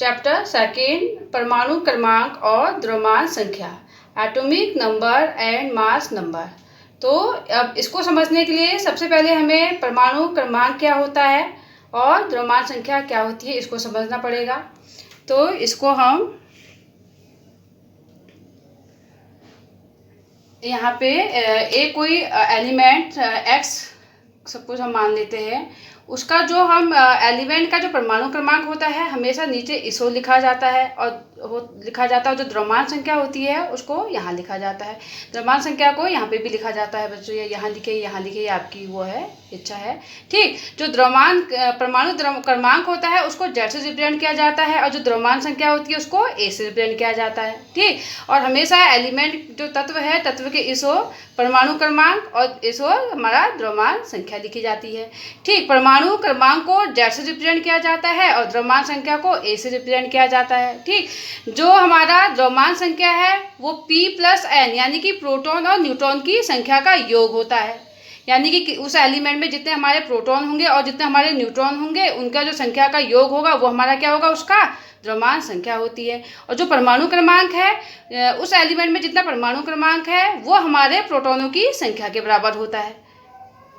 Chapter second, परमाणु क्रमांक और द्रव्यमान संख्या, atomic number and mass number. तो अब इसको समझने के लिए सबसे पहले हमें परमाणु क्रमांक क्या होता है और द्रव्यमान संख्या क्या होती है इसको समझना पड़ेगा। तो इसको हम यहाँ पे एक कोई एलिमेंट एक्स सपोज हम मान लेते हैं, उसका जो हम एलिमेंट का जो परमाणु क्रमांक होता है हमेशा नीचे इसो लिखा जाता है और लिखा जाता है। जो द्रव्यमान संख्या होती है उसको यहाँ लिखा जाता है। द्रव्यमान संख्या को यहाँ पे भी लिखा जाता है बच्चों, ये यहाँ लिखे, ये आपकी वो है इच्छा है। ठीक, जो द्रव्यमान परमाणु क्रमांक होता है उसको जेड से रिप्रेजेंट किया जाता है और जो द्रव्यमान संख्या होती है उसको ए से रिप्रेजेंट किया जाता है। ठीक, और हमेशा एलिमेंट जो तत्व है तत्व के इसो परमाणु क्रमांक और इसो हमारा द्रव्यमान संख्या लिखी जाती है। ठीक, परमाणु क्रमांक को जेड से रिप्रेजेंट किया जाता है और द्रव्यमान संख्या को ए से रिप्रेजेंट किया जाता है। ठीक, जो हमारा द्रव्यमान संख्या है वो P प्लस N यानी कि प्रोटॉन और न्यूट्रॉन की संख्या का योग होता है। यानी कि उस एलिमेंट में जितने हमारे प्रोटॉन होंगे और जितने हमारे न्यूट्रॉन होंगे उनका जो संख्या का योग होगा वो हमारा क्या होगा, उसका द्रव्यमान संख्या होती है। और जो परमाणु क्रमांक है उस एलिमेंट में जितना परमाणु क्रमांक है वो हमारे प्रोटॉनों की संख्या के बराबर होता है।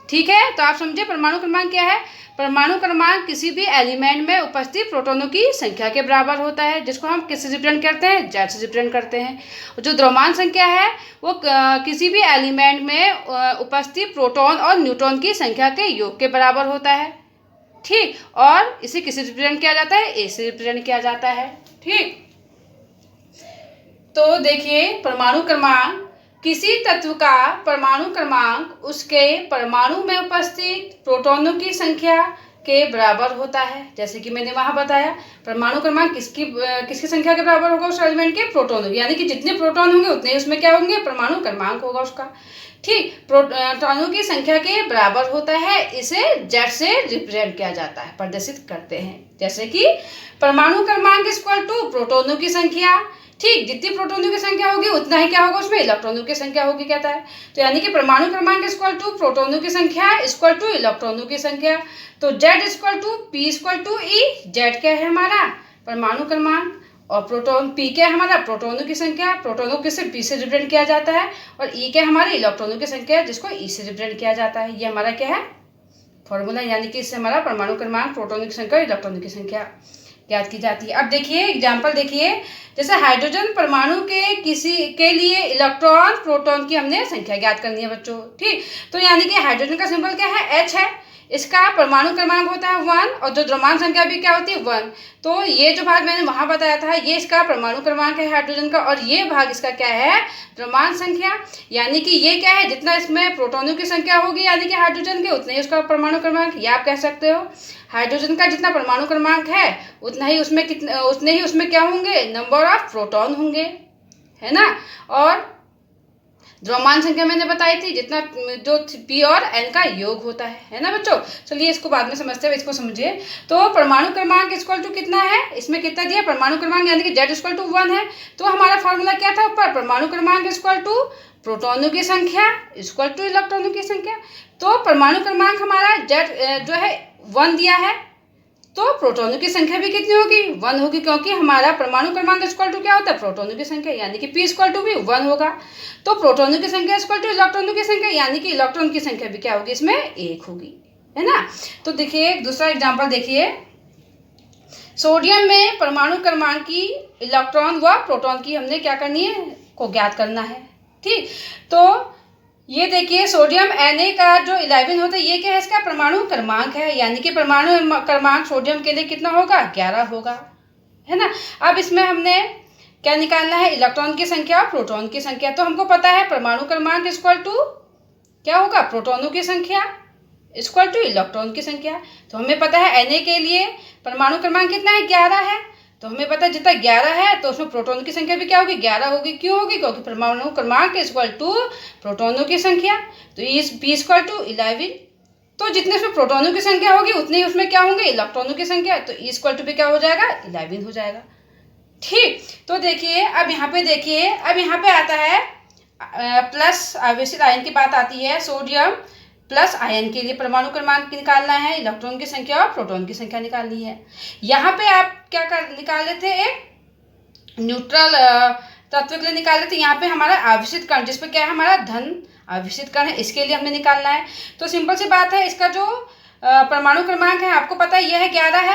ठीक है, तो आप समझे परमाणु क्रमांक क्या है। परमाणु क्रमांक किसी भी एलिमेंट में उपस्थित प्रोटॉनों की संख्या के बराबर होता है, जिसको हम किससे रिप्रेजेंट करते हैं, जेड से रिप्रेजेंट करते हैं। और जो द्रव्यमान संख्या है वो किसी भी एलिमेंट में उपस्थित प्रोटॉन और न्यूट्रॉन की संख्या के योग के बराबर होता है। ठीक, और इसे किससे रिप्रेजेंट किया जाता है, ए से रिप्रेजेंट किया जाता है। ठीक, तो देखिए परमाणु क्रमांक किसी तत्व का परमाणु क्रमांक उसके परमाणु में उपस्थित प्रोटॉनों की संख्या के बराबर होता है। जैसे कि मैंने वहां बताया परमाणु क्रमांक किसकी संख्या के बराबर होगा, उस एलिमेंट के प्रोटॉनों की, यानी कि जितने प्रोटॉन होंगे उतने उसमें क्या होंगे, परमाणु क्रमांक होगा उसका। ठीक, प्रोटॉनों की संख्या के बराबर होता है, इसे जेड से रिप्रेजेंट किया जाता है, प्रदर्शित करते हैं। जैसे कि परमाणु क्रमांक इक्वल टू प्रोटॉनों की संख्या। ठीक, जितनी प्रोटॉनों की संख्या होगी उतना ही क्या होगा, उसमें इलेक्ट्रॉनों की संख्या होगी कहता है। तो यानी कि परमाणु क्रमांक इक्वल टू प्रोटॉनों की संख्या इक्वल टू इलेक्ट्रॉनों की संख्या। तो Z equal to P equal to E. Z क्या है हमारा परमाणु क्रमांक और प्रोटॉन पी क्या है हमारा प्रोटॉनों की संख्या। प्रोटॉनों को सिर्फ पी से रिप्रेजेंट किया जाता है और ई क्या हमारे इलेक्ट्रॉनों की संख्या है जिसको ई से रिप्रेजेंट किया जाता है। ये हमारा क्या है फॉर्मूला, यानी कि इससे हमारा परमाणु क्रमांक प्रोटॉनों की संख्या इलेक्ट्रॉनों की संख्या ज्ञात की जाती है। अब देखिए एग्जाम्पल देखिए, जैसे हाइड्रोजन परमाणु के किसी के लिए इलेक्ट्रॉन प्रोटॉन की हमने संख्या ज्ञात करनी है बच्चों। ठीक, तो यानी कि हाइड्रोजन का सिंबल क्या है, H है, इसका परमाणु क्रमांक होता है 1 और जो द्रव्यमान संख्या भी क्या होती है 1। तो ये जो भाग मैंने वहां बताया था ये इसका परमाणु क्रमांक है हाइड्रोजन का और ये भाग इसका क्या है, द्रव्यमान संख्या। यानी कि ये क्या है, जितना इसमें प्रोटॉनों की संख्या होगी यानी कि हाइड्रोजन के उतने ही उसका परमाणु क्रमांक। ये आप कह सकते हो हाइड्रोजन का जितना परमाणु क्रमांक है उतने ही उसमें क्या होंगे, नंबर ऑफ प्रोटॉन होंगे, है ना। और द्रव्यमान संख्या मैंने बताई थी जितना जो पी और एन का योग होता है ना बच्चों। चलिए इसको बाद में समझते हैं, इसको समझिए। तो परमाणु क्रमांक इक्वल टू कितना है, इसमें कितना दिया परमाणु क्रमांक यानी कि जेड इक्वल टू 1 है। तो हमारा फॉर्मूला क्या था ऊपर, परमाणु क्रमांक इक्वल टू प्रोटॉनों की संख्या इक्वल टू इलेक्ट्रॉनों की संख्या। तो परमाणु क्रमांक हमारा जेड जो है 1 दिया है तो प्रोटॉनों की संख्या भी कितनी होगी, 1 होगी, क्योंकि हमारा परमाणु क्रमांक इक्वल टू क्या होता है, प्रोटॉनों की संख्या, यानी कि पी इक्वल टू भी 1 होगा। तो प्रोटॉनों की संख्या इक्वल टू इलेक्ट्रॉनों की संख्या, यानी कि इलेक्ट्रॉन की संख्या भी क्या होगी, इसमें 1 होगी, है ना। तो देखिए दूसरा एग्जाम्पल देखिए, सोडियम में परमाणु क्रमांक की इलेक्ट्रॉन व प्रोटॉन की हमने क्या करनी है, को ज्ञात करना है। ठीक, तो ये देखिए सोडियम Na का जो 11 होता है ये क्या है, इसका परमाणु क्रमांक है, यानी कि परमाणु क्रमांक सोडियम के लिए कितना होगा, 11 होगा, है ना। अब इसमें हमने क्या निकालना है, इलेक्ट्रॉन की संख्या और प्रोटॉन की संख्या। तो हमको पता है परमाणु क्रमांक इक्वल टू क्या होगा, प्रोटॉनों की संख्या इक्वल टू इलेक्ट्रॉन की संख्या। तो हमें पता है Na के लिए परमाणु क्रमांक कितना है, 11 है। तो हमें पता है जितना 11 है तो उसमें प्रोटॉन की संख्या भी क्या होगी, 11 होगी। क्यों होगी, क्योंकि परमाणु क्रमांक इक्वल टू प्रोटॉनों की संख्या। तो इस पी इक्वल टू 11, तो जितने उसमें प्रोटॉनों की संख्या होगी उतने ही उसमें क्या होंगे, इलेक्ट्रॉनों की संख्या। तो ई इक्वल टू भी क्या हो जाएगा, 11 हो जाएगा। ठीक, तो देखिए अब यहाँ पे देखिए, अब यहाँ पे आता है प्लस, ऑब्वियसली आयन की बात आती है, सोडियम प्लस आयन के लिए परमाणु क्रमांक निकालना है, इलेक्ट्रॉन की संख्या और प्रोटॉन की संख्या निकालनी है। यहाँ पे आप क्या निकाल रहे थे, एक न्यूट्रल तत्व के लिए निकाल रहे थे। यहाँ पे हमारा आवेशित कण, जिसपे क्या है हमारा धन आवेशित कण है, इसके लिए हमने निकालना है। तो सिंपल सी बात है, इसका जो परमाणु क्रमांक है आपको पता है, यह है 11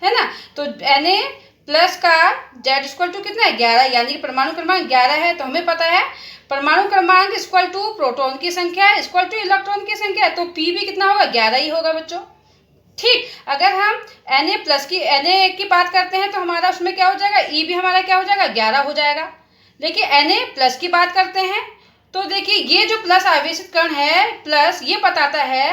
है ना। तो Na प्लस का Z इक्वल टू कितना है 11, यानी कि परमाणु क्रमांक 11 है। तो हमें पता है परमाणु क्रमांक इक्वल टू प्रोटॉन की संख्या इक्वल टू इलेक्ट्रॉन की संख्या, तो P भी कितना होगा 11 ही होगा बच्चों। ठीक, अगर हम Na प्लस की Na की बात करते हैं तो हमारा उसमें क्या हो जाएगा, E भी हमारा क्या हो जाएगा 11 हो जाएगा। देखिए Na प्लस की बात करते हैं तो देखिए ये जो प्लस आवेशित कण है, प्लस ये बताता है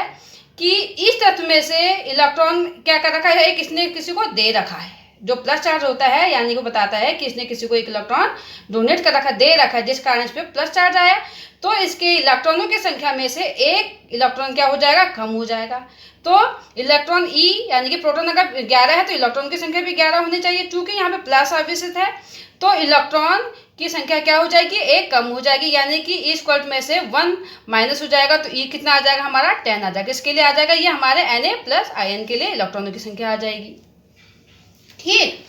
कि इस तत्व में से इलेक्ट्रॉन क्या कर रखा है, किसने किसी को दे रखा है। जो प्लस चार्ज होता है यानी वो बताता है कि इसने किसी को एक इलेक्ट्रॉन डोनेट कर रखा, दे रखा है, जिस कारण इस पर प्लस चार्ज आया। तो इसके इलेक्ट्रॉनों की संख्या में से एक इलेक्ट्रॉन क्या हो जाएगा, कम हो जाएगा। तो इलेक्ट्रॉन E यानी कि प्रोटॉन अगर 11 है तो इलेक्ट्रॉन की संख्या भी 11 होनी चाहिए। चूंकि यहाँ पे प्लस आवेशित है तो इलेक्ट्रॉन की संख्या क्या हो जाएगी, एक कम हो जाएगी, यानी कि E स्क्वायर में से 1 माइनस हो जाएगा। तो E कितना आ जाएगा हमारा 10 आ जाएगा। इसके लिए आ जाएगा ये हमारे Na प्लस आयन के लिए इलेक्ट्रॉनों की संख्या आ जाएगी। ठीक,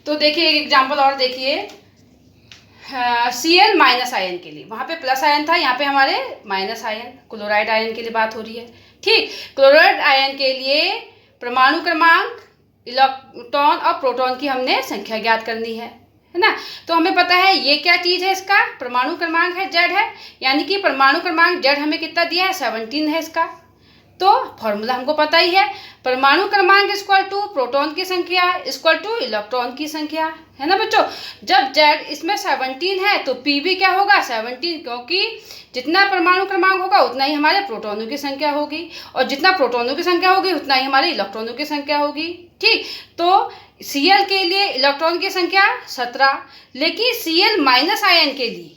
तो देखिए एक एग्जाम्पल और देखिए, Cl माइनस आयन के लिए, वहाँ पे प्लस आयन था, यहाँ पे हमारे माइनस आयन क्लोराइड आयन के लिए बात हो रही है। ठीक, क्लोराइड आयन के लिए परमाणु क्रमांक, इलेक्ट्रॉन और प्रोटॉन की हमने संख्या ज्ञात करनी है ना। तो हमें पता है ये क्या चीज़ है, इसका परमाणु क्रमांक है Z है, यानी कि परमाणु क्रमांक Z हमें कितना दिया है 17 है इसका। तो फॉर्मूला हमको पता ही है, परमाणु क्रमांक इक्वल टू प्रोटॉन की संख्या इक्वल टू इलेक्ट्रॉन की संख्या, है ना बच्चों। जब Z इसमें 17 है तो P भी क्या होगा 17, क्योंकि जितना परमाणु क्रमांक होगा उतना ही हमारे प्रोटॉनों की संख्या होगी, और जितना प्रोटॉनों की संख्या होगी उतना ही हमारे इलेक्ट्रॉनों की संख्या होगी। ठीक, तो Cl के लिए इलेक्ट्रॉन की संख्या 17, लेकिन Cl माइनस आयन के लिए,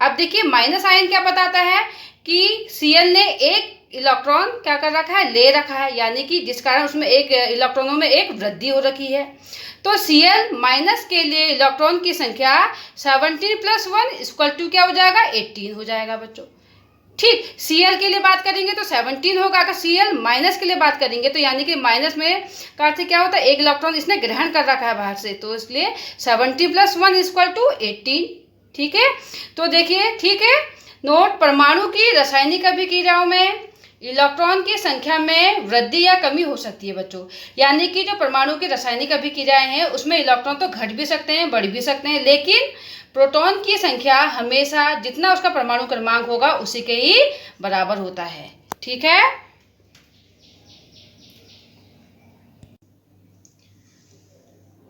अब देखिए माइनस आयन क्या बताता है कि Cl ने एक इलेक्ट्रॉन क्या कर रखा है, ले रखा है, यानी कि जिस कारण उसमें एक इलेक्ट्रॉनों में एक वृद्धि हो रखी है। तो Cl माइनस के लिए इलेक्ट्रॉन की संख्या 17 प्लस 1 इक्वल टू क्या हो जाएगा 18 हो जाएगा बच्चों। ठीक, Cl के लिए बात करेंगे तो 17 होगा, अगर Cl माइनस के लिए बात करेंगे तो यानी कि माइनस में का अर्थ क्या होता है, एक इलेक्ट्रॉन इसने ग्रहण कर रखा है बाहर से, तो इसलिए 70 प्लस 1 इक्वल टू 18। ठीक है, तो देखिए, ठीक है, नोट, परमाणु की रासायनिक अभिक्रियाओं में इलेक्ट्रॉन की संख्या में वृद्धि या कमी हो सकती है बच्चों, यानी कि जो परमाणु की रासायनिक अभिक्रियाएं हैं उसमें इलेक्ट्रॉन तो घट भी सकते हैं, बढ़ भी सकते हैं, लेकिन प्रोटॉन की संख्या हमेशा जितना उसका परमाणु क्रमांक होगा उसी के ही बराबर होता है। ठीक है,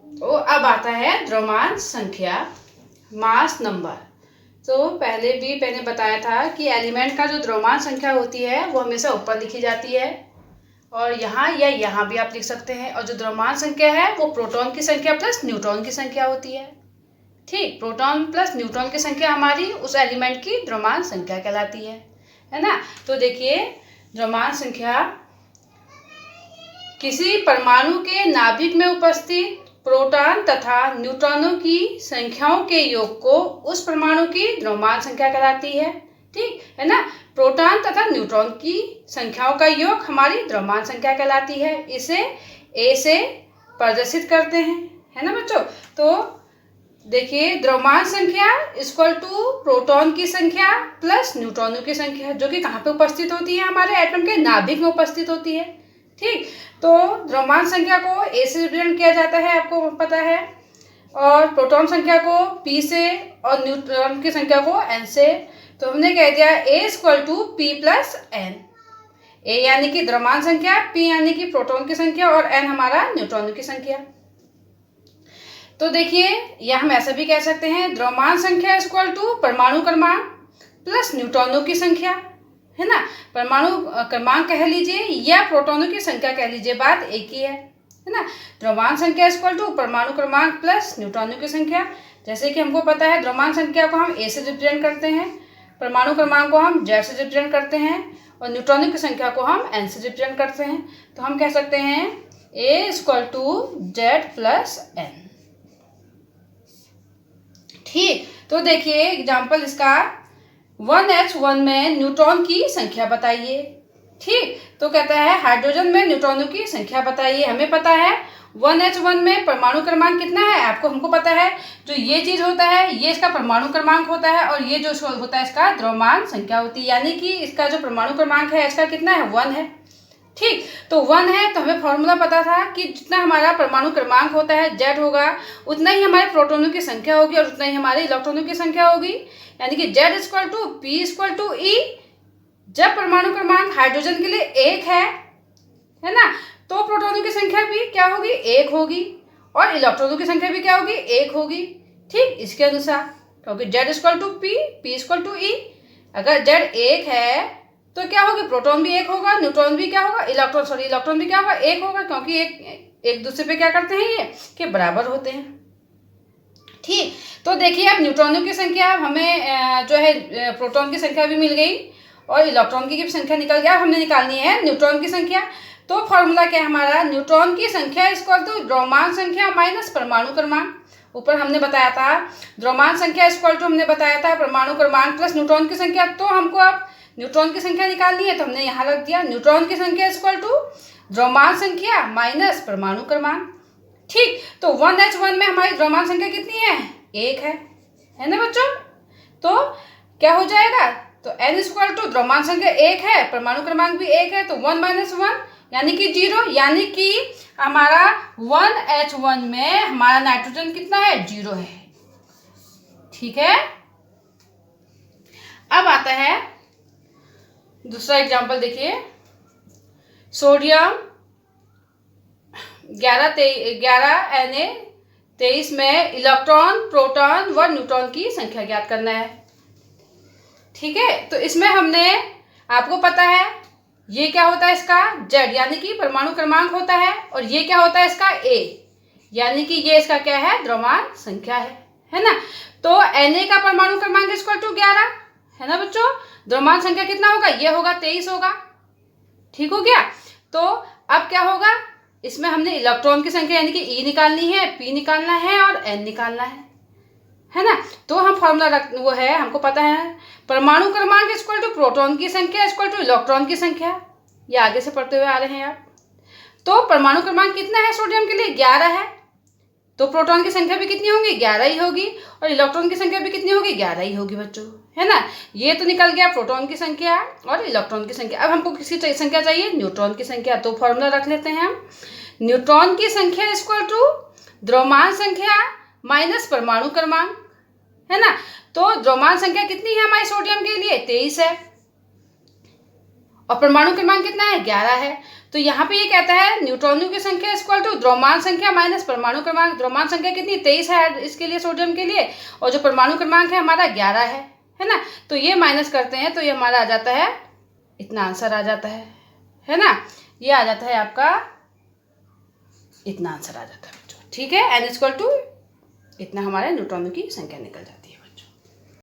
तो अब आता है द्रव्यमान संख्या, मास नंबर। तो पहले भी मैंने बताया था कि एलिमेंट का जो द्रव्यमान संख्या होती है वो हमेशा ऊपर लिखी जाती है, और यहाँ या यहाँ भी आप लिख सकते हैं। और जो द्रव्यमान संख्या है वो प्रोटॉन की संख्या प्लस न्यूट्रॉन की संख्या होती है। ठीक, प्रोटॉन प्लस न्यूट्रॉन की संख्या हमारी उस एलिमेंट की द्रव्यमान संख्या कहलाती है ना। तो देखिए, द्रव्यमान संख्या किसी परमाणु के नाभिक में उपस्थित प्रोटॉन तथा न्यूट्रॉनों की संख्याओं के योग को उस परमाणु की द्रव्यमान संख्या कहलाती है। ठीक है ना, प्रोटॉन तथा न्यूट्रॉन की संख्याओं का योग हमारी द्रव्यमान संख्या कहलाती है। इसे A से प्रदर्शित करते हैं, है ना बच्चों। तो देखिए, द्रव्यमान संख्या इक्वल टू प्रोटॉन की संख्या प्लस न्यूट्रॉनों की संख्या, जो कि कहाँ पे उपस्थित होती है, हमारे एटम के नाभिक में उपस्थित होती है। ठीक, तो द्रव्यमान संख्या को A से रिप्रेजेंट किया जाता है, आपको पता है, और प्रोटॉन संख्या को P से और न्यूट्रॉन की संख्या को N से। तो हमने कह दिया A equal to P plus N, A यानी कि द्रव्यमान संख्या, P यानी कि प्रोटॉन की संख्या, और N हमारा न्यूट्रॉनों की संख्या। तो देखिए, यह हम ऐसा भी कह सकते हैं, द्रव्यमान संख्या इक्वल टू परमाणु क्रमांक प्लस न्यूट्रॉनों की संख्या, है ना। परमाणु क्रमांक कह लीजिए या प्रोटॉनों की संख्या कह लीजिए, बात एक ही है ना। द्रव्यमान संख्या इक्वल टू परमाणु क्रमांक प्लस न्यूट्रॉनों की संख्या। जैसे कि हमको पता है द्रव्यमान संख्या को हम A से रिप्रेजेंट करते हैं, परमाणु क्रमांक को हम Z से रिप्रेजेंट करते हैं, और न्यूट्रॉनों की संख्या को हम N से रिप्रेजेंट करते हैं। तो हम कह सकते हैं A equal to Z plus N। ठीक, तो देखिए एग्जाम्पल इसका 1H1 में न्यूट्रॉन की संख्या बताइए। ठीक, तो कहता है हाइड्रोजन में न्यूट्रॉनों की संख्या बताइए। हमें पता है 1H1 में परमाणु क्रमांक कितना है, हमको पता है। जो ये चीज होता है ये इसका परमाणु क्रमांक होता है और ये जो होता है इसका द्रव्यमान संख्या होती है, यानी कि इसका जो परमाणु क्रमांक है इसका कितना है, 1 है। ठीक, तो 1 है तो हमें फॉर्मूला पता था कि जितना हमारा परमाणु क्रमांक होता है Z होगा, उतना ही हमारे प्रोटॉनों की संख्या होगी और उतना ही हमारे इलेक्ट्रॉनों की संख्या होगी, यानी कि Z equal to P equal to E। जब परमाणु क्रमांक हाइड्रोजन के लिए 1 है ना, तो प्रोटॉनों की संख्या भी क्या होगी, 1 होगी और इलेक्ट्रॉनों की संख्या भी क्या होगी, 1 होगी। ठीक, इसके अनुसार क्योंकि Z equal to P, P equal to E, अगर Z 1 है तो क्या होगी, प्रोटॉन भी 1 होगा, न्यूट्रॉन भी क्या होगा, इलेक्ट्रॉन भी क्या होगा, 1 होगा, क्योंकि एक दूसरे पे क्या करते हैं ये कि बराबर होते हैं। ठीक, तो देखिए अब न्यूट्रॉनों की संख्या हमें जो है प्रोटॉन की संख्या भी मिल गई और इलेक्ट्रॉन की भी संख्या निकल गया। हमने निकालनी है न्यूट्रॉन की संख्या। तो फॉर्मूला क्या है हमारा, न्यूट्रॉन की संख्या इक्वल टू द्रव्यमान संख्या माइनस परमाणु क्रमांक। ऊपर हमने बताया था द्रव्यमान संख्या इक्वल टू हमने बताया था परमाणु क्रमांक प्लस न्यूट्रॉन की संख्या। तो हमको अब न्यूट्रॉन की संख्या निकालनी है तो हमने यहाँ रख दिया न्यूट्रॉन की संख्या इक्वल टू द्रव्यमान संख्या माइनस परमाणु क्रमांक। ठीक, तो 1H1 में हमारी द्रव्यमान संख्या कितनी है, 1 है ना बच्चों। तो क्या हो जाएगा, तो N इक्वल टू द्रव्यमान संख्या 1 है, परमाणु क्रमांक भी 1 है, तो 1 माइनस 1 यानी कि 0, यानी कि हमारा 1H1 में हमारा नाइट्रोजन कितना है, 0 है। ठीक है, अब आता है दूसरा एग्जाम्पल। देखिए सोडियम 11Na23 में इलेक्ट्रॉन, प्रोटॉन व न्यूट्रॉन की संख्या ज्ञात करना है। ठीक है, तो इसमें हमने आपको पता है ये क्या होता है इसका Z यानी कि परमाणु क्रमांक होता है और ये क्या होता है इसका A यानी कि ये इसका क्या है, द्रव्यमान संख्या है ना। तो Na का परमाणु क्रमांक इक्वल टू 11 है ना बच्चों। द्रव्यमान संख्या कितना होगा, ये होगा 23 होगा। ठीक हो गया। तो अब क्या होगा, इसमें हमने इलेक्ट्रॉन की संख्या यानी कि E निकालनी है, P निकालना है और N निकालना है ना। तो हम फॉर्मूला वो है हमको पता है परमाणु क्रमांक इक्वल टू प्रोटॉन की संख्या इक्वल टू इलेक्ट्रॉन की संख्या। ये आगे से पढ़ते हुए आ रहे हैं आप। तो परमाणु क्रमांक कितना है सोडियम के लिए, 11 है, तो प्रोटॉन की संख्या भी कितनी होगी, 11 ही होगी और इलेक्ट्रॉन की संख्या भी कितनी होगी, 11 ही होगी बच्चों, है ना। ये तो निकल गया प्रोटॉन की संख्या और इलेक्ट्रॉन की संख्या। अब हमको किसकी संख्या चाहिए, न्यूट्रॉन की संख्या। तो फॉर्मूला रख लेते हैं हम, न्यूट्रॉन की संख्या इक्वल टू द्रव्यमान संख्या माइनस परमाणु क्रमांक, है ना। तो द्रव्यमान संख्या कितनी है हमारे सोडियम के लिए, 23 है और परमाणु क्रमांक कितना है, 11 है। तो यहाँ पे ये कहता है न्यूट्रॉनों की संख्या इक्वल टू द्रव्यमान संख्या माइनस परमाणु क्रमांक। द्रव्यमान संख्या कितनी, 23 है इसके लिए सोडियम के लिए, और जो परमाणु क्रमांक है हमारा 11 है ना। तो ये माइनस करते हैं तो ये हमारा आ जाता है, इतना आंसर आ जाता है ना। ये आ जाता है आपका, इतना आंसर आ जाता है बच्चों। ठीक है, N इक्वल टू इतना हमारे न्यूट्रॉनों की संख्या निकल जाती है।